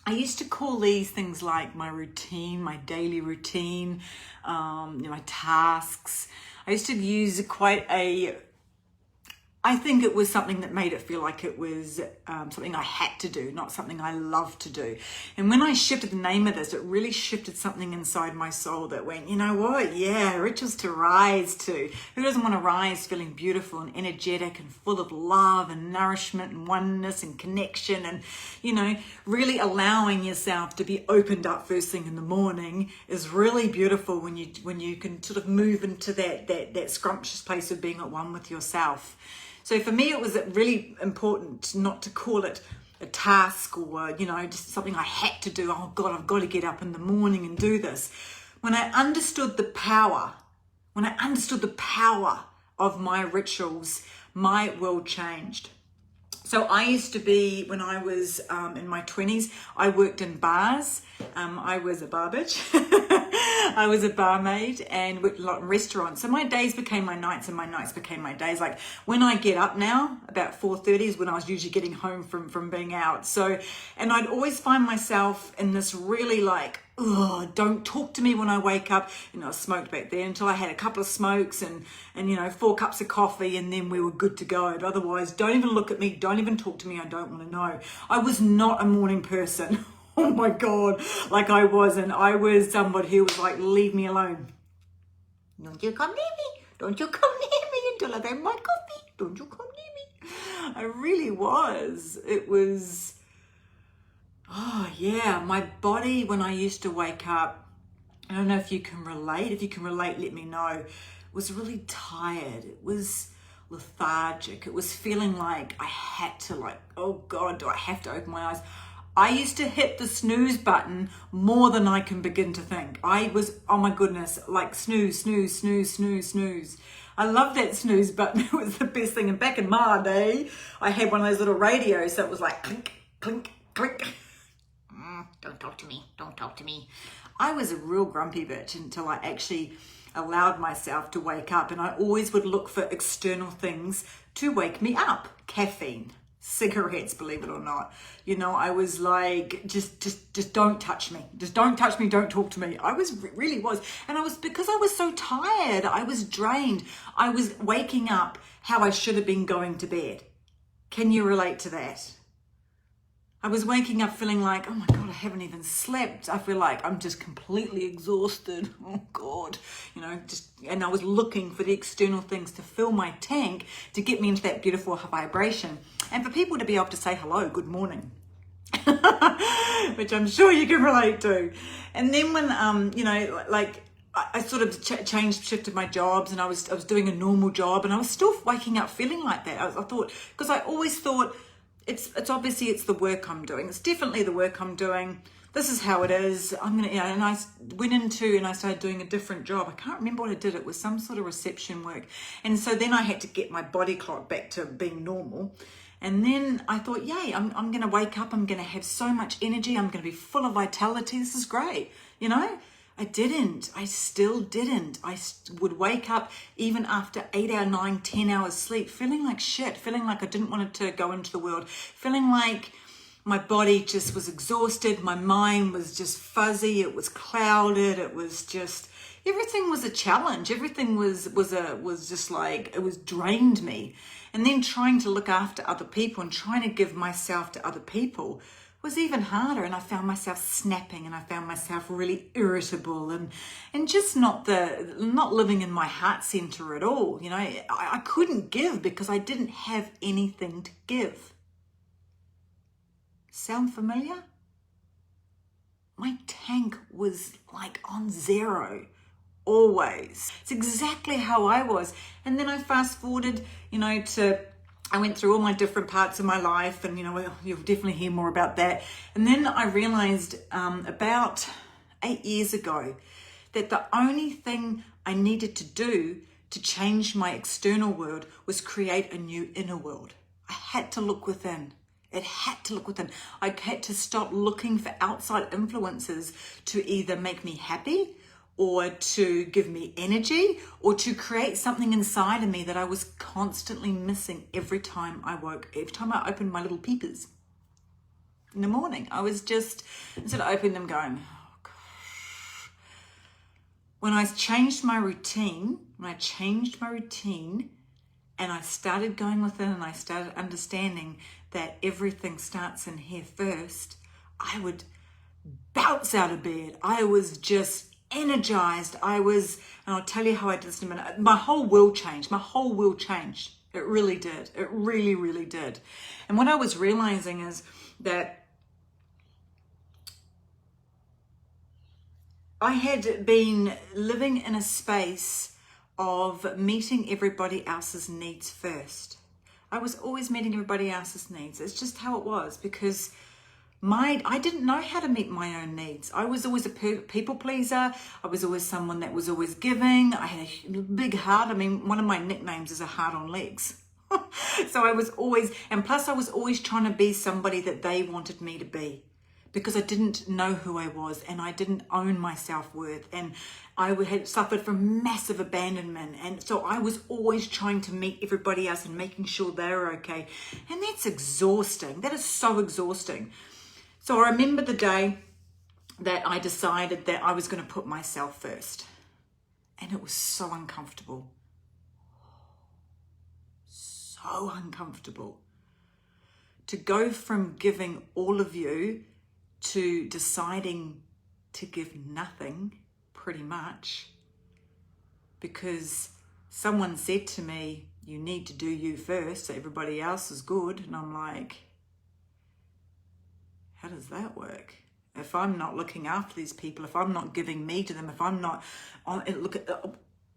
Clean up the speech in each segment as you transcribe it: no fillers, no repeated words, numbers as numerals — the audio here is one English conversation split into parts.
I used to call these things like my routine, my daily routine, my tasks. I used to use I think it was something that made it feel like it was something I had to do, not something I loved to do. And when I shifted the name of this, it really shifted something inside my soul that went, you know what? Yeah, rituals to rise to. Who doesn't want to rise feeling beautiful and energetic and full of love and nourishment and oneness and connection and, really allowing yourself to be opened up first thing in the morning is really beautiful when you can sort of move into that scrumptious place of being at one with yourself. So for me, it was really important not to call it a task or, just something I had to do. Oh God, I've got to get up in the morning and do this. When I understood the power of my rituals, my world changed. So I used to be, when I was in my 20s, I worked in bars. I was a bar bitch. I was a barmaid and worked a lot in restaurants. So my days became my nights and my nights became my days. Like when I get up now, about 4:30 is when I was usually getting home from being out. So, and I'd always find myself in this really like, oh, don't talk to me when I wake up. I smoked back then until I had a couple of smokes and 4 cups of coffee, and then we were good to go. But otherwise, don't even look at me. Don't even talk to me. I don't want to know. I was not a morning person. Oh my God, like I wasn't. I was somebody who was like, leave me alone. Don't you come near me. Don't you come near me until I've had my coffee. Don't you come near me. I really was. It was, oh yeah, my body when I used to wake up, I don't know if you can relate. If you can relate, let me know. Was really tired. It was lethargic. It was feeling like I had to oh God, do I have to open my eyes? I used to hit the snooze button more than I can begin to think. I was, oh my goodness, like snooze, snooze, snooze, snooze, snooze. I love that snooze button. It was the best thing. And back in my day, I had one of those little radios that was like clink, clink, clink. Don't talk to me. Don't talk to me. I was a real grumpy bitch until I actually allowed myself to wake up. And I always would look for external things to wake me up. Caffeine. Cigarettes, believe it or not. I was like, just don't touch me. Just don't touch me. Don't talk to me. I really was. And because I was so tired, I was drained. I was waking up how I should have been going to bed. Can you relate to that? I was waking up feeling like, oh my God, I haven't even slept. I feel like I'm just completely exhausted. Oh God, and I was looking for the external things to fill my tank to get me into that beautiful vibration. And for people to be able to say hello, good morning, which I'm sure you can relate to. And then when, I sort of shifted my jobs, and I was doing a normal job, and I was still waking up feeling like that. I thought, because I always thought, it's obviously it's the work I'm doing. It's definitely the work I'm doing. This is how it is. I'm gonna, and I went into and I started doing a different job. I can't remember what I did. It was some sort of reception work, and so then I had to get my body clock back to being normal. And then I thought, yay, I'm gonna wake up. I'm gonna have so much energy. I'm gonna be full of vitality. This is great, I didn't. I still didn't. I would wake up even after 8 hours, 9, 10 hours sleep, feeling like shit, feeling like I didn't want to go into the world, feeling like my body just was exhausted. My mind was just fuzzy. It was clouded. It was just, everything was a challenge. Everything was just like, it was drained me. And then trying to look after other people and trying to give myself to other people was even harder, and I found myself snapping, and I found myself really irritable and just not living in my heart center at all. I couldn't give because I didn't have anything to give. Sound familiar? My tank was like on zero. Always. It's exactly how I was. And then I fast forwarded, I went through all my different parts of my life, and you'll definitely hear more about that. And then I realized about 8 years ago that the only thing I needed to do to change my external world was create a new inner world. I had to look within. It had to look within. I had to stop looking for outside influences to either make me happy or to give me energy, or to create something inside of me that I was constantly missing every time I woke, every time I opened my little peepers. in the morning. I was just, instead of opening them going, oh, gosh. When I changed my routine, and I started going within and I started understanding that everything starts in here first, I would bounce out of bed. I was just energized. And I'll tell you how I did this in a minute. My whole world changed. It really did. It really, really did. And what I was realizing is that I had been living in a space of meeting everybody else's needs first. I was always meeting everybody else's needs. It's just how it was, because I didn't know how to meet my own needs. I was always a people pleaser. I was always someone that was always giving. I had a big heart. I mean, one of my nicknames is a heart on legs. So I was always, and plus I was always trying to be somebody that they wanted me to be, because I didn't know who I was and I didn't own my self-worth, and I had suffered from massive abandonment, and so I was always trying to meet everybody else and making sure they were okay. And that's exhausting. That is so exhausting. So I remember the day that I decided that I was going to put myself first, and it was so uncomfortable. So uncomfortable. To go from giving all of you to deciding to give nothing, pretty much, because someone said to me, you need to do you first so everybody else is good. And I'm like, how does that work? If I'm not looking after these people, if I'm not giving me to them, if I'm not,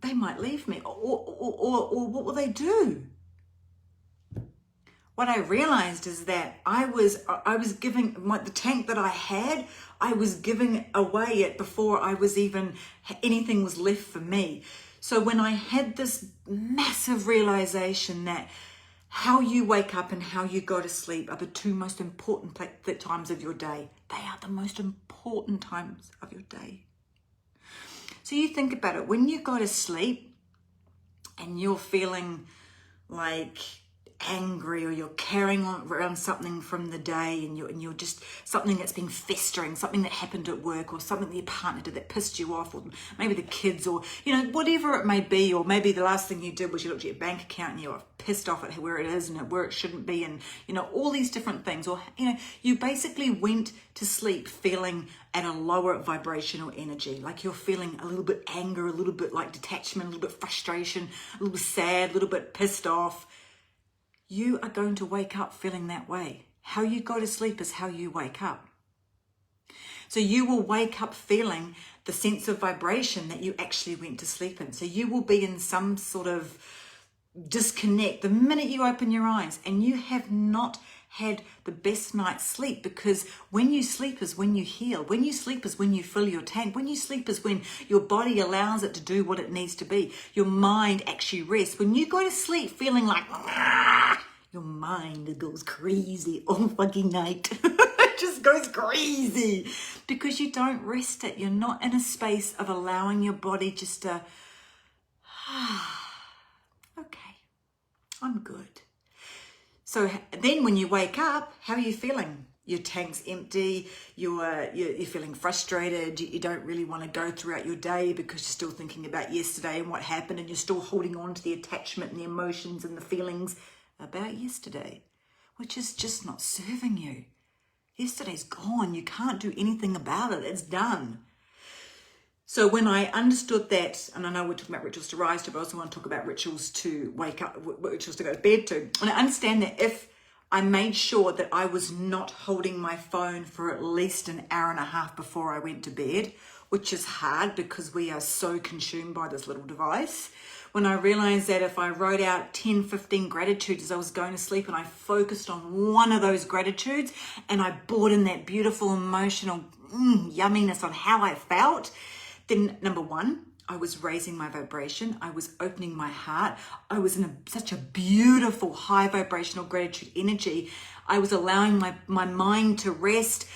they might leave me, or what will they do? What I realized is that I was giving the tank that I had, I was giving away it before I was even, anything was left for me. So when I had this massive realization that how you wake up and how you go to sleep are the two most important times of your day. They are the most important times of your day. So you think about it, when you go to sleep and you're feeling like angry, or you're carrying around something from the day, and you're just something that's been festering, something that happened at work, or something that your partner did that pissed you off, or maybe the kids, or whatever it may be, or maybe the last thing you did was you looked at your bank account and you were pissed off at where it is and where it shouldn't be, and all these different things, or you basically went to sleep feeling at a lower vibrational energy, like you're feeling a little bit anger, a little bit like detachment, a little bit frustration, a little bit sad, a little bit pissed off. You are going to wake up feeling that way. How you go to sleep is how you wake up. So you will wake up feeling the sense of vibration that you actually went to sleep in. So you will be in some sort of disconnect the minute you open your eyes, and you have not had the best night's sleep, because when you sleep is when you heal. When you sleep is when you fill your tank. When you sleep is when your body allows it to do what it needs to be. Your mind actually rests. When you go to sleep feeling like your mind goes crazy all fucking night. It just goes crazy because you don't rest it. You're not in a space of allowing your body just to okay, I'm good. So then when you wake up, how are you feeling? Your tank's empty, you're feeling frustrated, you don't really want to go throughout your day because you're still thinking about yesterday and what happened, and you're still holding on to the attachment and the emotions and the feelings about yesterday, which is just not serving you. Yesterday's gone, you can't do anything about it, it's done. So when I understood that, and I know we're talking about rituals to rise to, but I also want to talk about rituals to wake up, rituals to go to bed to. And I understand that if I made sure that I was not holding my phone for at least an hour and a half before I went to bed, which is hard because we are so consumed by this little device. When I realized that if I wrote out 10, 15 gratitudes as I was going to sleep, and I focused on one of those gratitudes, and I brought in that beautiful emotional yumminess on how I felt, then number one, I was raising my vibration. I was opening my heart. I was in such a beautiful high vibrational gratitude energy. I was allowing my mind to rest,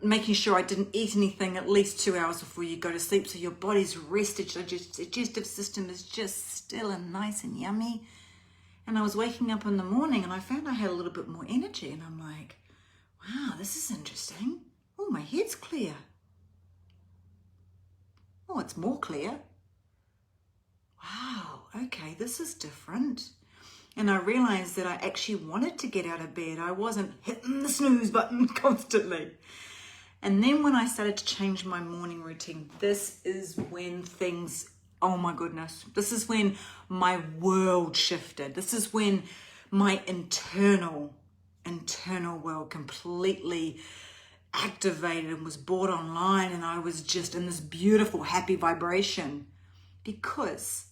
making sure I didn't eat anything at least 2 hours before you go to sleep, so your body's rested, so your digestive system is just still and nice and yummy. And I was waking up in the morning and I found I had a little bit more energy, and I'm like, Wow, this is interesting. Oh, my head's clear. Oh, it's more clear. Wow, okay, this is different. And I realized that I actually wanted to get out of bed. I wasn't hitting the snooze button constantly. And then when I started to change my morning routine, this is when things, oh my goodness, this is when my world shifted. This is when my internal world completely activated and was brought online, and I was just in this beautiful, happy vibration. Because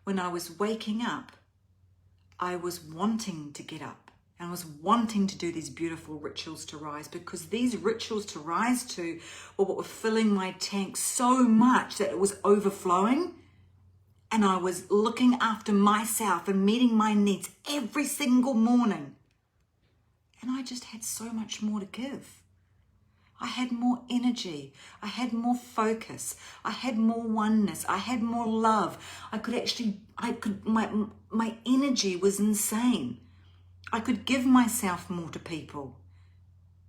when I was waking up, I was wanting to get up. And I was wanting to do these beautiful rituals to rise, because these rituals to rise to were what were filling my tank so much that it was overflowing. And I was looking after myself and meeting my needs every single morning. And I just had so much more to give. I had more energy. I had more focus. I had more oneness. I had more love. My energy was insane. I could give myself more to people.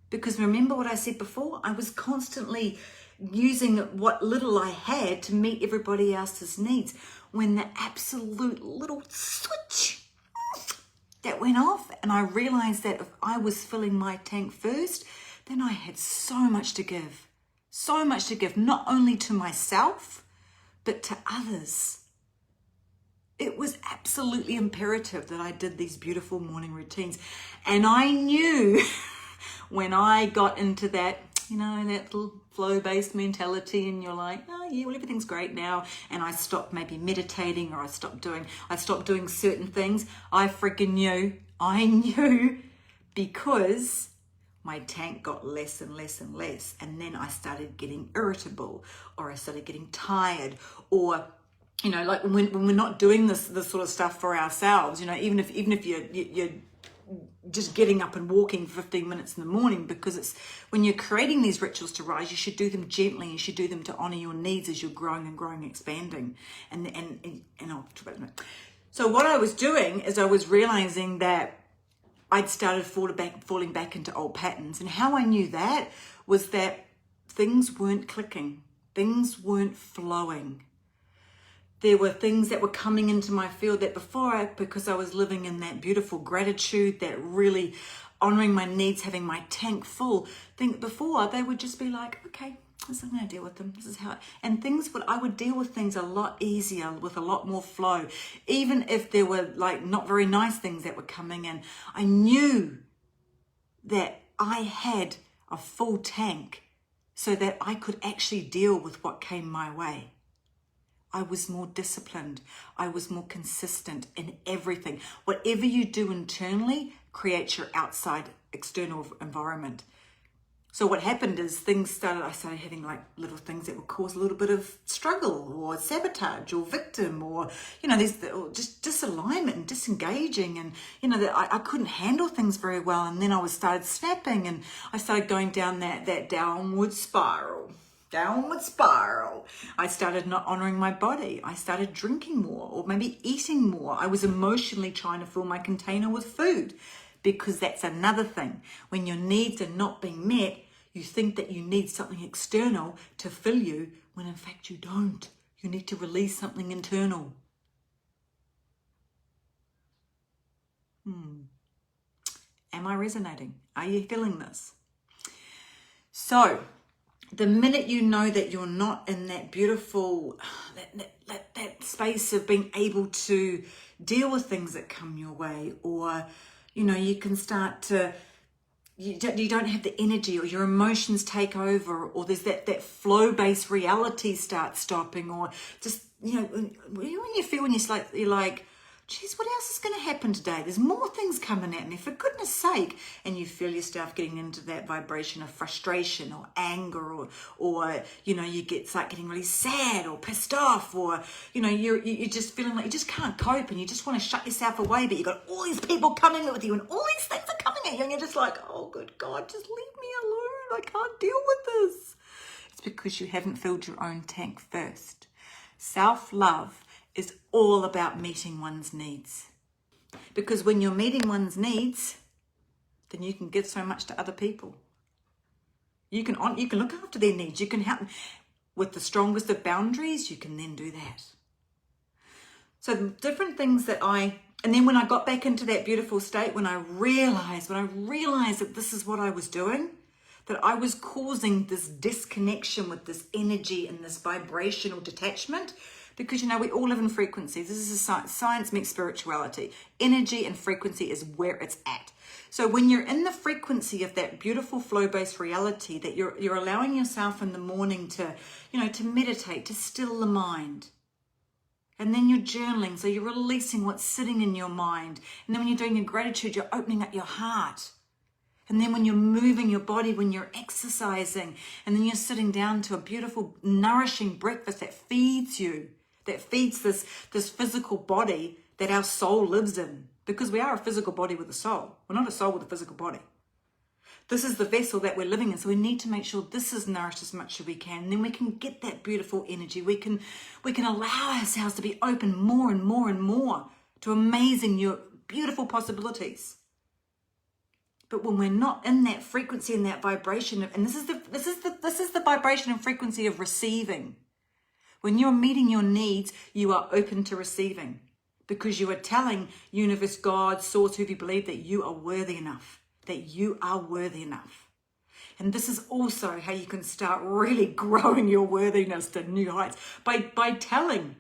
Because remember what I said before? I was constantly using what little I had to meet everybody else's needs. When the absolute little switch that went off, and I realized that if I was filling my tank first, then I had so much to give. So much to give, not only to myself, but to others. It was absolutely imperative that I did these beautiful morning routines. And I knew when I got into that, that little flow-based mentality, and you're like, oh yeah, well, everything's great now, and I stopped maybe meditating, or I stopped doing certain things. I knew because my tank got less and less and less. And then I started getting irritable, or I started getting tired, or like when we're not doing this sort of stuff for ourselves, even if you're just getting up and walking 15 minutes in the morning, because it's when you're creating these rituals to rise, you should do them gently. You should do them to honor your needs as you're growing and expanding. And I'll talk about it in a minute. So what I was doing is I was realizing that I'd started falling back into old patterns. And how I knew that was that things weren't clicking. Things weren't flowing. There were things that were coming into my field that because I was living in that beautiful gratitude, that really honoring my needs, having my tank full, before they would just be like, okay, I'm going to deal with them. This is how, and I would deal with things a lot easier, with a lot more flow. Even if there were like not very nice things that were coming in, I knew that I had a full tank so that I could actually deal with what came my way. I was more disciplined. I was more consistent in everything. Whatever you do internally creates your external environment. So what happened is I started having like little things that would cause a little bit of struggle or sabotage or victim, or, just disalignment and disengaging. And, that I couldn't handle things very well. And then I started snapping, and I started going down that downward spiral. I started not honoring my body. I started drinking more, or maybe eating more. I was emotionally trying to fill my container with food, because that's another thing. When your needs are not being met, you think that you need something external to fill you, when in fact you don't. You need to release something internal. Am I resonating? Are you feeling this? So, the minute you know that you're not in that beautiful, that space of being able to deal with things that come your way, or, you can start to, you don't have the energy, or your emotions take over, or there's that flow-based reality starts stopping, or just, when you're like, geez, what else is going to happen today? There's more things coming at me, for goodness sake. And you feel yourself getting into that vibration of frustration or anger, or you start getting really sad or pissed off, or, you're just feeling like you just can't cope, and you just want to shut yourself away, but you've got all these people coming with you, and all these things are coming at you, and you're just like, oh, good God, just leave me alone. I can't deal with this. It's because you haven't filled your own tank first. Self-love is all about meeting one's needs. Because when you're meeting one's needs, then you can give so much to other people. You can look after their needs. You can help them. With the strongest of boundaries, you can then do that. So the different things that and then when I got back into that beautiful state, when I realized that this is what I was doing, that I was causing this disconnection with this energy and this vibrational detachment, because, we all live in frequencies. This is a science. Science meets spirituality. Energy and frequency is where it's at. So when you're in the frequency of that beautiful flow-based reality, that you're allowing yourself in the morning to, to meditate, to still the mind. And then you're journaling, so you're releasing what's sitting in your mind. And then when you're doing your gratitude, you're opening up your heart. And then when you're moving your body, when you're exercising, and then you're sitting down to a beautiful, nourishing breakfast that feeds you, that feeds this physical body that our soul lives in. Because we are a physical body with a soul. We're not a soul with a physical body. This is the vessel that we're living in. So we need to make sure this is nourished as much as we can. And then we can get that beautiful energy. We can allow ourselves to be open more and more and more to amazing, new, beautiful possibilities. But when we're not in that frequency and that vibration, and this is the vibration and frequency of receiving. When you're meeting your needs, you are open to receiving, because you are telling universe, God, source, whoever you believe, that you are worthy enough, that you are worthy enough. And this is also how you can start really growing your worthiness to new heights by telling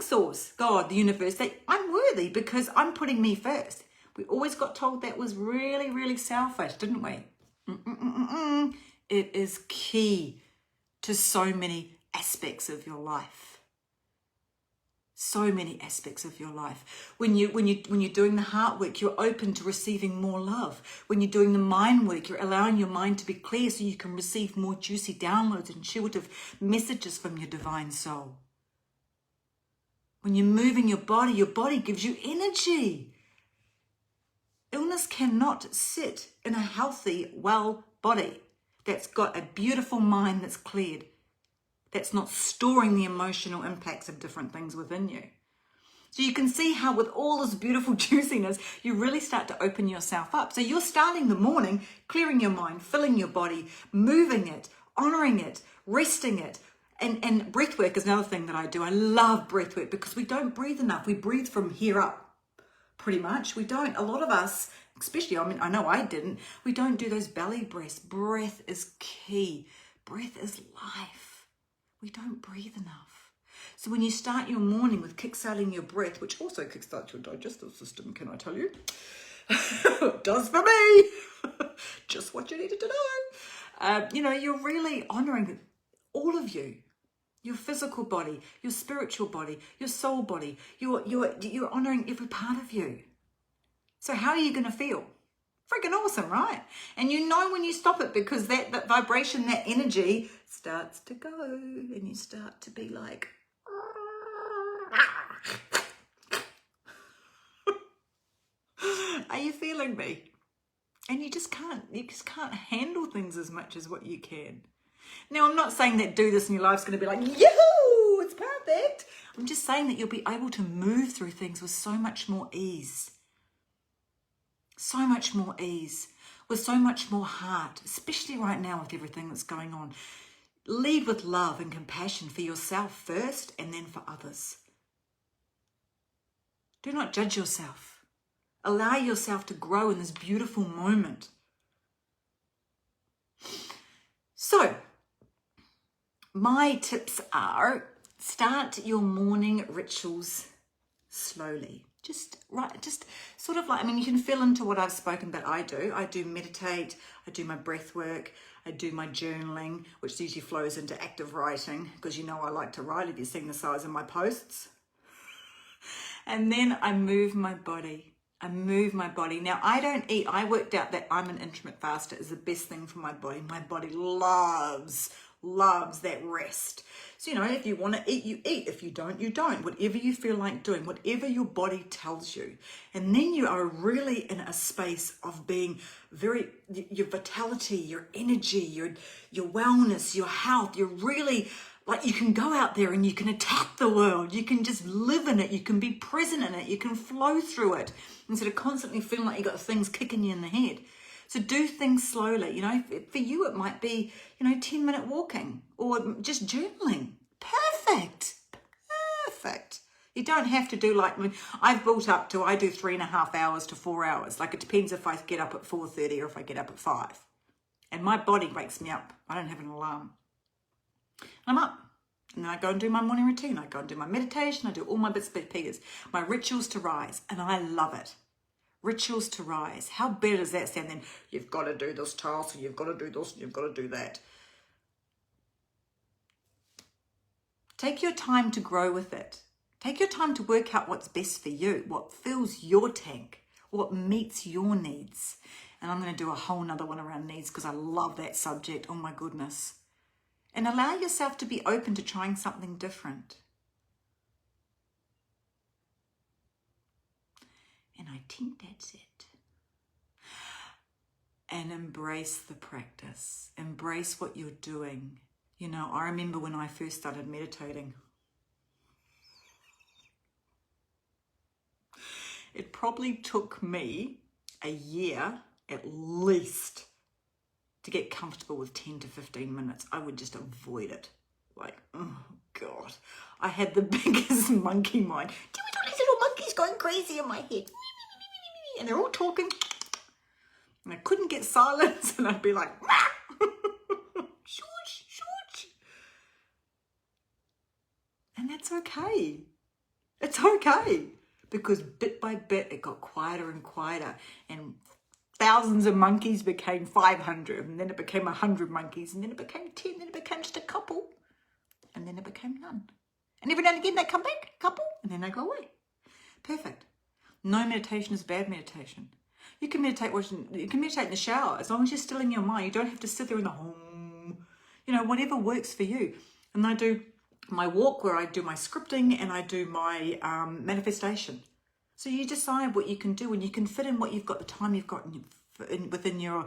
source, God, the universe, that I'm worthy because I'm putting me first. We always got told that was really, really selfish, didn't we? It is key to so many aspects of your life. So many aspects of your life. When you're doing the heart work, you're open to receiving more love. When you're doing the mind work, you're allowing your mind to be clear so you can receive more juicy downloads, intuitive messages from your divine soul. When you're moving your body gives you energy. Illness cannot sit in a healthy, well body that's got a beautiful mind that's cleared, that's not storing the emotional impacts of different things within you. So you can see how with all this beautiful juiciness, you really start to open yourself up. So you're starting the morning, clearing your mind, filling your body, moving it, honoring it, resting it. And breath work is another thing that I do. I love breath work because we don't breathe enough. We breathe from here up. Pretty much. We don't. A lot of us, especially, I know I didn't, we don't do those belly breaths. Breath is key. Breath is life. We don't breathe enough. So when you start your morning with kickstarting your breath, which also kickstarts your digestive system, can I tell you? It does for me. Just what you needed to know. You're really honoring all of you. Your physical body, your spiritual body, your soul body. You're honoring every part of you. So how are you going to feel? Freaking awesome, right? And you know when you stop it, because that vibration, that energy starts to go, and you start to be like, are you feeling me? And you just can't handle things as much as what you can. Now, I'm not saying that do this and your life's going to be like, yoo-hoo, it's perfect. I'm just saying that you'll be able to move through things with so much more ease. So much more ease. With so much more heart, especially right now with everything that's going on. Lead with love and compassion for yourself first and then for others. Do not judge yourself. Allow yourself to grow in this beautiful moment. So, my tips are, start your morning rituals slowly. Just sort of like, you can feel into what I've spoken about. I do meditate, I do my breath work, I do my journaling, which usually flows into active writing, because I like to write, if you've seen the size of my posts. And then I move my body. Now, I don't eat. I worked out that I'm an intermittent faster is the best thing for my body. My body loves that rest. So, if you want to eat, you eat. If you don't, you don't. Whatever you feel like doing, whatever your body tells you. And then you are really in a space of being your vitality, your energy, your wellness, your health. You're really Like you can go out there and you can attack the world. You can just live in it. You can be present in it. You can flow through it instead of constantly feeling like you got things kicking you in the head. So do things slowly. You know, for you, it might be, 10-minute walking or just journaling. Perfect. Perfect. You don't have to do I've built up to, I do 3.5 hours to 4 hours. Like it depends if I get up at 4:30 or if I get up at 5. And my body wakes me up. I don't have an alarm. I'm up. And then I go and do my morning routine. I go and do my meditation. I do all my bits and pieces. My rituals to rise. And I love it. Rituals to rise. How better does that sound than you've got to do this task and you've got to do this and you've got to do that. Take your time to grow with it. Take your time to work out what's best for you, what fills your tank, what meets your needs. And I'm going to do a whole nother one around needs because I love that subject. Oh my goodness. And allow yourself to be open to trying something different. And I think that's it. And embrace the practice. Embrace what you're doing. I remember when I first started meditating. It probably took me a year at least to get comfortable with 10 to 15 minutes. I would just avoid it. Like, oh God. I had the biggest monkey mind. There was all these little monkeys going crazy in my head. And they're all talking. And I couldn't get silence. And I'd be like, shush, shush. And that's okay. It's okay. Because bit by bit, it got quieter and quieter. And thousands of monkeys became 500. And then it became 100 monkeys. And then it became 10. Then it became just a couple. And then it became none. And every now and again, they come back, a couple. And then they go away. Perfect. No meditation is bad meditation. You can meditate in the shower. As long as you're still in your mind. You don't have to sit there in the home. Whatever works for you. And I do my walk where I do my scripting and I do my manifestation. So you decide what you can do and you can fit in what you've got, the time you've got within your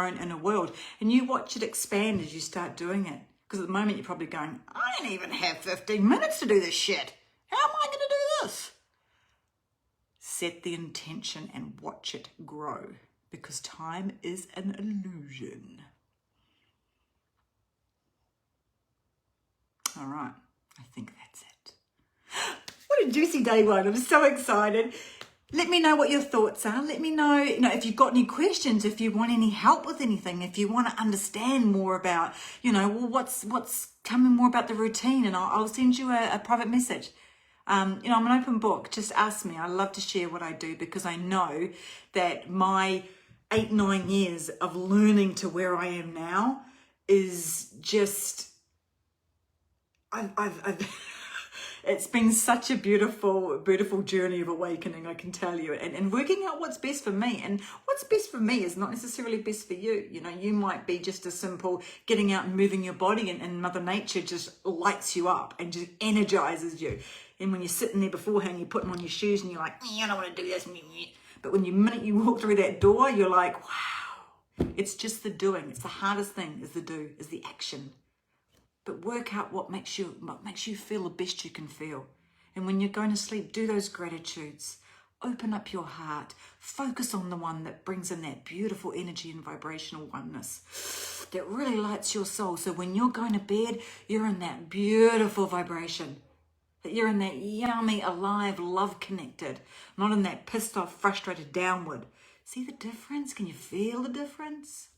own inner world. And you watch it expand as you start doing it. Because at the moment you're probably going, I don't even have 15 minutes to do this shit. How am I going to do this? Set the intention and watch it grow. Because time is an illusion. All right, I think that's it. What a juicy day one. I'm so excited. Let me know what your thoughts are. Let me know, if you've got any questions, if you want any help with anything, if you want to understand more about, what's coming more about the routine, and I'll send you a private message. I'm an open book. Just ask me. I love to share what I do because I know that my 8-9 years of learning to where I am now is just... it's been such a beautiful, beautiful journey of awakening, I can tell you, and working out what's best for me. And what's best for me is not necessarily best for you. You might be just a simple getting out and moving your body, and Mother Nature just lights you up and just energizes you. And when you're sitting there beforehand, you're putting on your shoes and you're like, I don't want to do this. But when the minute you walk through that door, you're like, wow. It's just the doing. It's the hardest thing is the do, is the action. But work out what makes you feel the best you can feel. And when you're going to sleep, do those gratitudes. Open up your heart. Focus on the one that brings in that beautiful energy and vibrational oneness that really lights your soul. So when you're going to bed, you're in that beautiful vibration. That you're in that yummy, alive, love connected. Not in that pissed off, frustrated downward. See the difference? Can you feel the difference?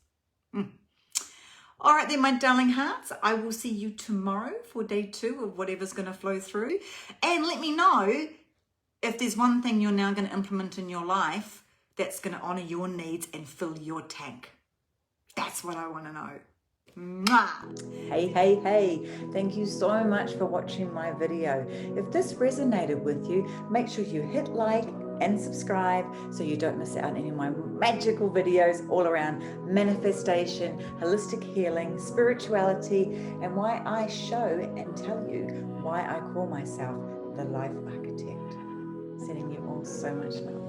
All right then, my darling hearts, I will see you tomorrow for day 2 of whatever's going to flow through. And let me know if there's one thing you're now going to implement in your life that's going to honor your needs and fill your tank. That's what I want to know. Mwah. Hey. Thank you so much for watching my video. If this resonated with you, make sure you hit like and subscribe so you don't miss out on any of my magical videos all around manifestation, holistic healing, spirituality, and why I show and tell you why I call myself the Life Architect. Sending you all so much love.